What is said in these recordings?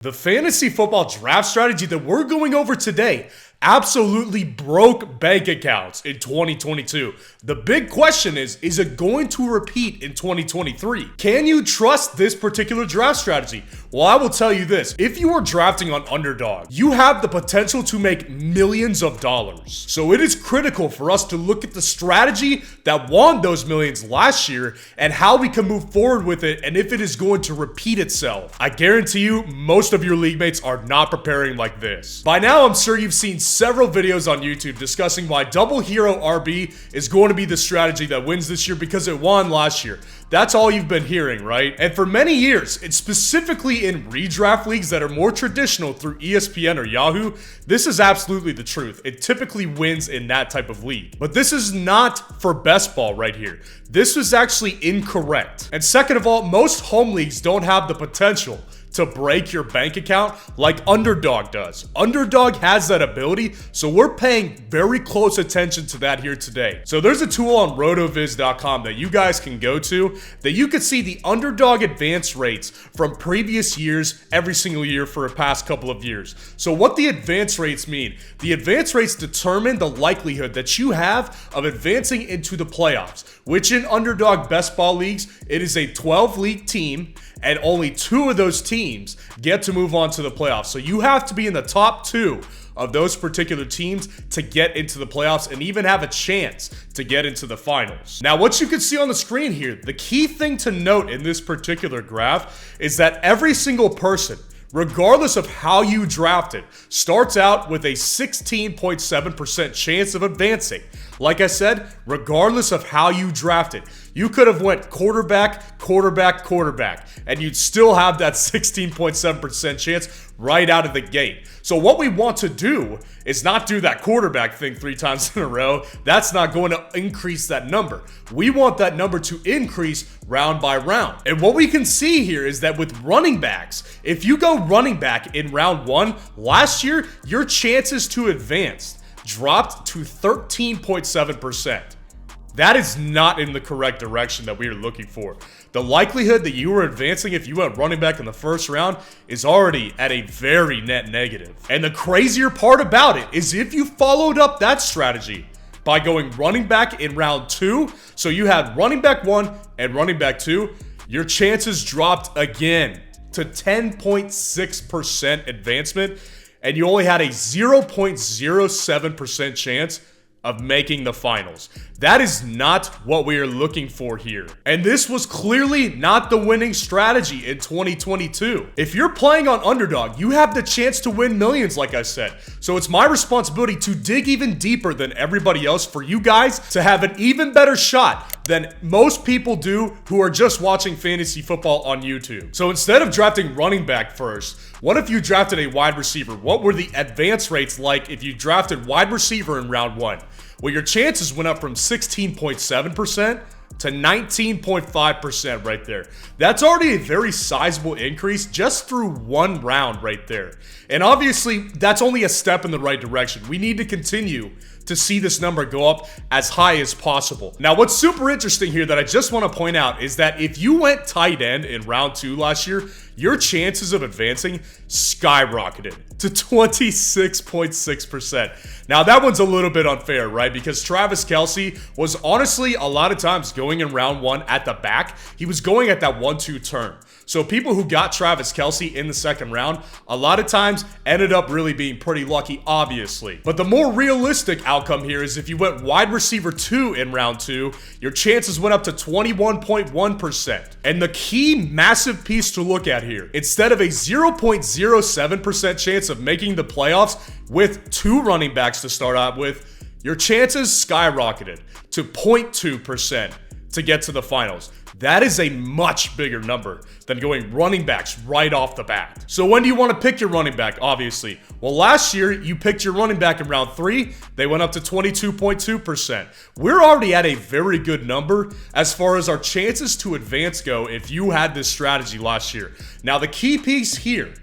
The fantasy football draft strategy that we're going over today absolutely broke bank accounts in 2022. The big question is it going to repeat in 2023? Can you trust this particular draft strategy? Well, I will tell you this. If you are drafting on Underdog, you have the potential to make millions of dollars. So it is critical for us to look at the strategy that won those millions last year and how we can move forward with it and if it is going to repeat itself. I guarantee you, most of your league mates are not preparing like this. By now, I'm sure you've seen several videos on YouTube discussing why double hero RB is going to be the strategy that wins this year because it won last year. That's all you've been hearing, right? And for many years, it's specifically in redraft leagues that are more traditional through ESPN or Yahoo, this is absolutely the truth. It typically wins in that type of league. But this is not for best ball right here. This was actually incorrect. And second of all, most home leagues don't have the potential to break your bank account like Underdog does. Underdog has that ability, so we're paying very close attention to that here today. So there's a tool on rotoviz.com that you guys can go to that you can see the Underdog advance rates from previous years every single year for the past couple of years. So what the advance rates mean, the advance rates determine the likelihood that you have of advancing into the playoffs, which in Underdog best ball leagues, it is a 12-league team and only 2 of those teams get to move on to the playoffs. So you have to be in the top 2 of those particular teams to get into the playoffs and even have a chance to get into the finals. Now, what you can see on the screen here, the key thing to note in this particular graph is that every single person, regardless of how you drafted, starts out with a 16.7% chance of advancing. Like I said, regardless of how you drafted, you could have went quarterback, and you'd still have that 16.7% chance right out of the gate. So what we want to do is not do that quarterback thing 3 times in a row. That's not going to increase that number. We want that number to increase round by round. And what we can see here is that with running backs, if you go running back in round 1, last year, your chances to advance dropped to 13.7%. That is not in the correct direction that we are looking for. The likelihood that you were advancing if you went running back in the first round is already at a very net negative. And the crazier part about it is if you followed up that strategy by going running back in round 2, so you had running back 1 and running back 2, your chances dropped again to 10.6% advancement, and you only had a 0.07% chance of making the finals. That is not what we are looking for here. And this was clearly not the winning strategy in 2022. If you're playing on Underdog, you have the chance to win millions, like I said. So it's my responsibility to dig even deeper than everybody else for you guys to have an even better shot than most people do who are just watching fantasy football on YouTube. So instead of drafting running back first, what if you drafted a wide receiver? What were the advance rates like if you drafted wide receiver in round 1? Well, your chances went up from 16.7% to 19.5% right there. That's already a very sizable increase just through 1 round right there. And obviously, that's only a step in the right direction. We need to continue to see this number go up as high as possible. Now, what's super interesting here that I just want to point out is that if you went tight end in round 2 last year, your chances of advancing skyrocketed to 26.6%. Now, that one's a little bit unfair, right? Because Travis Kelce was honestly a lot of times going in round 1 at the back. He was going at that 1-2 turn. So people who got Travis Kelce in the second round, a lot of times ended up really being pretty lucky, obviously. But the more realistic outcome here is if you went wide receiver 2 in round 2, your chances went up to 21.1%. And the key massive piece to look at here, instead of a 0.07% chance of making the playoffs with 2 running backs to start out with, your chances skyrocketed to 0.2% to get to the finals. That is a much bigger number than going running backs right off the bat. So when do you want to pick your running back? Obviously. Well, last year you picked your running back in round 3. They went up to 22.2%. We're already at a very good number as far as our chances to advance go if you had this strategy last year. Now, the key piece here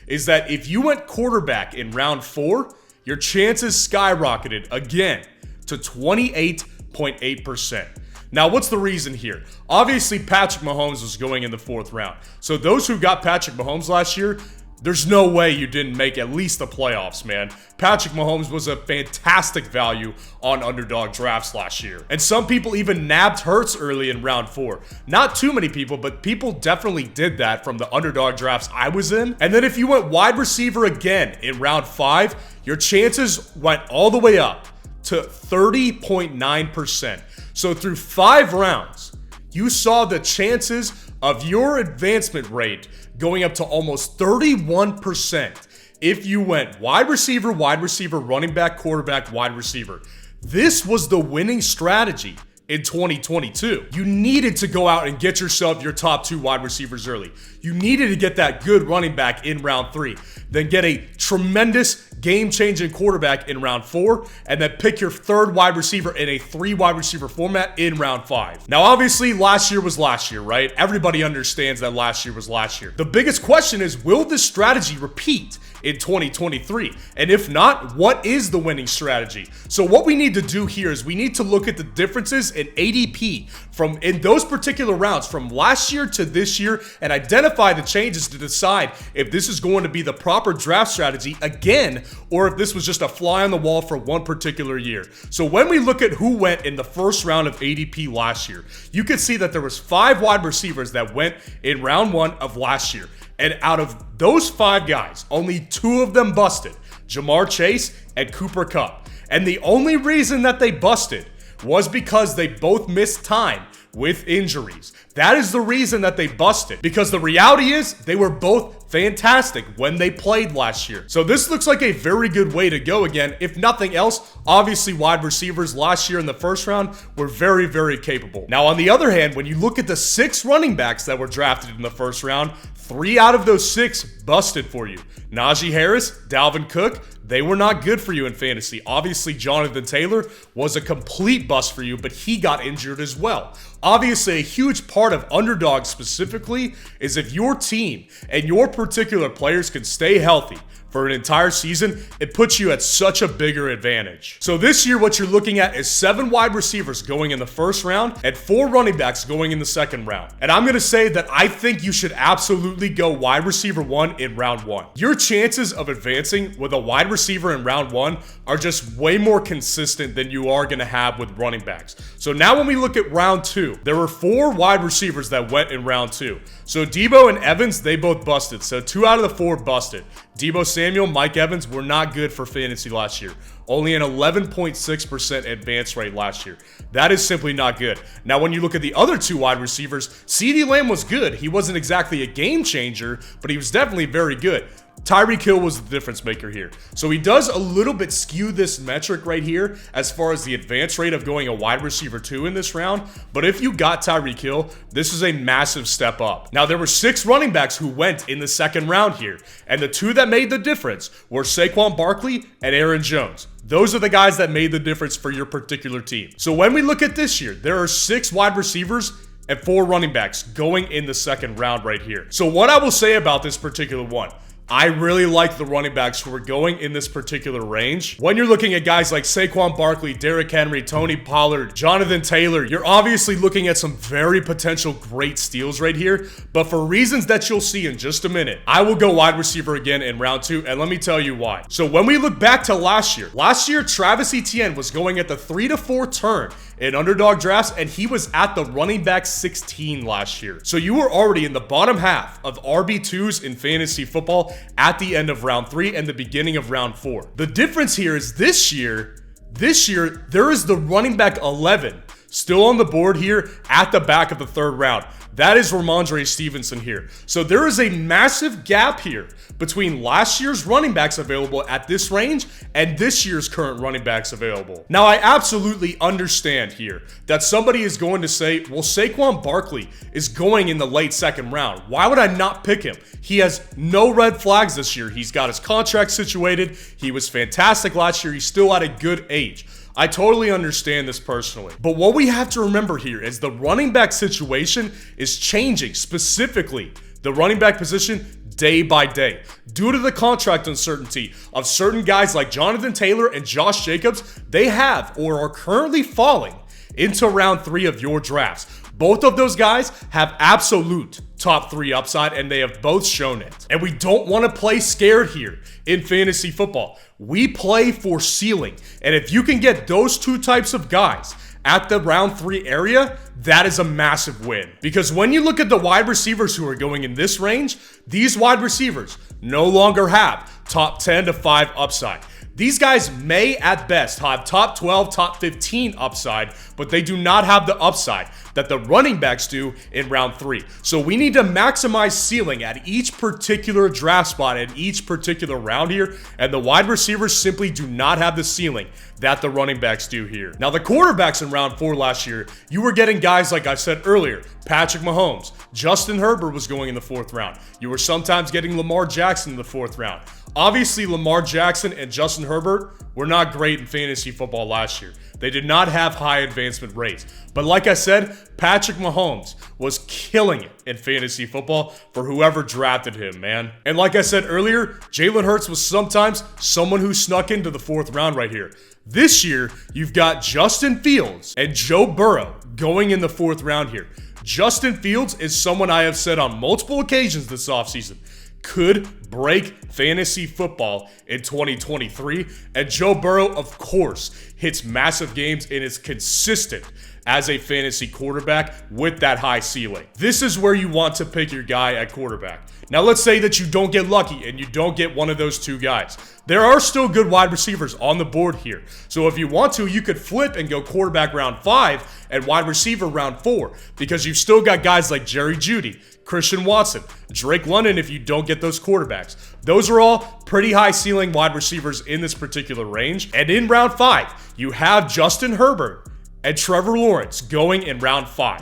is that if you went quarterback in round 4, your chances skyrocketed again to 28.8%. Now, what's the reason here? Obviously, Patrick Mahomes was going in the 4th round. So those who got Patrick Mahomes last year, there's no way you didn't make at least the playoffs, man. Patrick Mahomes was a fantastic value on underdog drafts last year. And some people even nabbed Hurts early in round 4. Not too many people, but people definitely did that from the underdog drafts I was in. And then if you went wide receiver again in round 5, your chances went all the way up to 30.9%. So through 5 rounds, you saw the chances of your advancement rate going up to almost 31% if you went wide receiver, running back, quarterback, wide receiver. This was the winning strategy in 2022. You needed to go out and get yourself your top 2 wide receivers early. You needed to get that good running back in round 3, then get a tremendous game-changing quarterback in round 4, and then pick your 3rd wide receiver in a 3 wide receiver format in round 5. Now, obviously, last year was last year, right? Everybody understands that last year was last year. The biggest question is, will this strategy repeat in 2023? And if not, what is the winning strategy? So what we need to do here is we need to look at the differences in ADP from in those particular rounds from last year to this year and identify the changes to decide if this is going to be the proper draft strategy again, or if this was just a fly on the wall for one particular year. So when we look at who went in the first round of ADP last year, you can see that there was 5 wide receivers that went in round 1 of last year. And out of those 5 guys, only 2 of them busted, Jamar Chase and Cooper Kupp. And the only reason that they busted was because they both missed time with injuries. That is the reason that they busted, because the reality is they were both fantastic when they played last year. So this looks like a very good way to go again. If nothing else, obviously wide receivers last year in the first round were very, very capable. Now, on the other hand, when you look at the 6 running backs that were drafted in the first round, 3 out of those 6 busted for you. Najee Harris, Dalvin Cook, they were not good for you in fantasy. Obviously, Jonathan Taylor was a complete bust for you, but he got injured as well. Obviously, a huge part of underdog specifically is if your team and your particular players can stay healthy for an entire season, it puts you at such a bigger advantage. So this year, what you're looking at is 7 wide receivers going in the first round and 4 running backs going in the second round. And I'm gonna say that I think you should absolutely go wide receiver 1 in round 1. Your chances of advancing with a wide receiver in round 1 are just way more consistent than you are gonna have with running backs. So now when we look at round 2, there were 4 wide receivers that went in round 2. So Debo and Evans, they both busted. So 2 out of the 4 busted. Debo Samuel, Mike Evans were not good for fantasy last year. Only an 11.6% advance rate last year. That is simply not good. Now, when you look at the other 2 wide receivers, CeeDee Lamb was good. He wasn't exactly a game changer, but he was definitely very good. Tyreek Hill was the difference maker here. So he does a little bit skew this metric right here as far as the advance rate of going a wide receiver 2 in this round. But if you got Tyreek Hill, this is a massive step up. Now, there were 6 running backs who went in the second round here. And the 2 that made the difference were Saquon Barkley and Aaron Jones. Those are the guys that made the difference for your particular team. So when we look at this year, there are 6 wide receivers and 4 running backs going in the second round right here. So what I will say about this particular one, I really like the running backs who are going in this particular range. When you're looking at guys like Saquon Barkley, Derrick Henry, Tony Pollard, Jonathan Taylor, you're obviously looking at some very potential great steals right here. But for reasons that you'll see in just a minute, I will go wide receiver again in round 2, and let me tell you why. So when we look back to last year, Travis Etienne was going at the 3 to 4 turn in underdog drafts, and he was at the running back 16 last year. So you were already in the bottom half of RB2s in fantasy football at the end of round 3 and the beginning of round 4. The difference here is this year, there is the running back 11 still on the board here at the back of the 3rd round. That is Ramondre Stevenson here. So there is a massive gap here between last year's running backs available at this range and this year's current running backs available. Now, I absolutely understand here that somebody is going to say, well, Saquon Barkley is going in the late 2nd round. Why would I not pick him? He has no red flags this year. He's got his contract situated. He was fantastic last year. He's still at a good age. I totally understand this personally. But what we have to remember here is the running back situation is changing, specifically the running back position day by day. Due to the contract uncertainty of certain guys like Jonathan Taylor and Josh Jacobs, they have or are currently falling into round 3 of your drafts. Both of those guys have absolute top 3 upside, and they have both shown it. And we don't want to play scared here in fantasy football. We play for ceiling. And if you can get those 2 types of guys at the round 3 area, that is a massive win. Because when you look at the wide receivers who are going in this range, these wide receivers no longer have top 10 to 5 upside. These guys may at best have top 12, top 15 upside, but they do not have the upside that the running backs do in round 3. So we need to maximize ceiling at each particular draft spot in each particular round here, and the wide receivers simply do not have the ceiling that the running backs do here. Now, the quarterbacks in round 4 last year, you were getting guys like I said earlier, Patrick Mahomes, Justin Herbert was going in the 4th round. You were sometimes getting Lamar Jackson in the 4th round. Obviously, Lamar Jackson and Justin Herbert were not great in fantasy football last year. They did not have high advancement rates. But like I said, Patrick Mahomes was killing it in fantasy football for whoever drafted him, man. And like I said earlier, Jalen Hurts was sometimes someone who snuck into the 4th round right here. This year, you've got Justin Fields and Joe Burrow going in the 4th round here. Justin Fields is someone I have said on multiple occasions this offseason could break fantasy football in 2023. And Joe Burrow, of course, hits massive games and is consistent as a fantasy quarterback with that high ceiling. This is where you want to pick your guy at quarterback. Now, let's say that you don't get lucky and you don't get one of those 2 guys. There are still good wide receivers on the board here. So if you want to, you could flip and go quarterback round 5 and wide receiver round 4, because you've still got guys like Jerry Jeudy, Christian Watson, Drake London if you don't get those quarterbacks. Those are all pretty high ceiling wide receivers in this particular range. And in round 5, you have Justin Herbert and Trevor Lawrence going in round 5.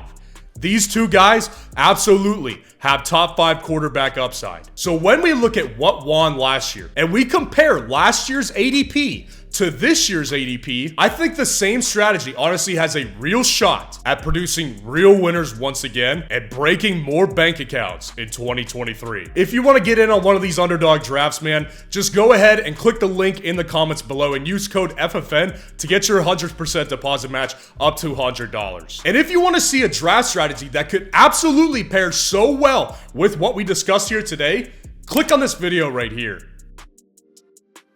These 2 guys absolutely have top 5 quarterback upside. So when we look at what won last year and we compare last year's ADP to this year's ADP, I think the same strategy honestly has a real shot at producing real winners once again and breaking more bank accounts in 2023. If you want to get in on one of these underdog drafts, man, just go ahead and click the link in the comments below and use code FFN to get your 100% deposit match up to $100. And if you want to see a draft strategy that could absolutely pair so well with what we discussed here today, click on this video right here.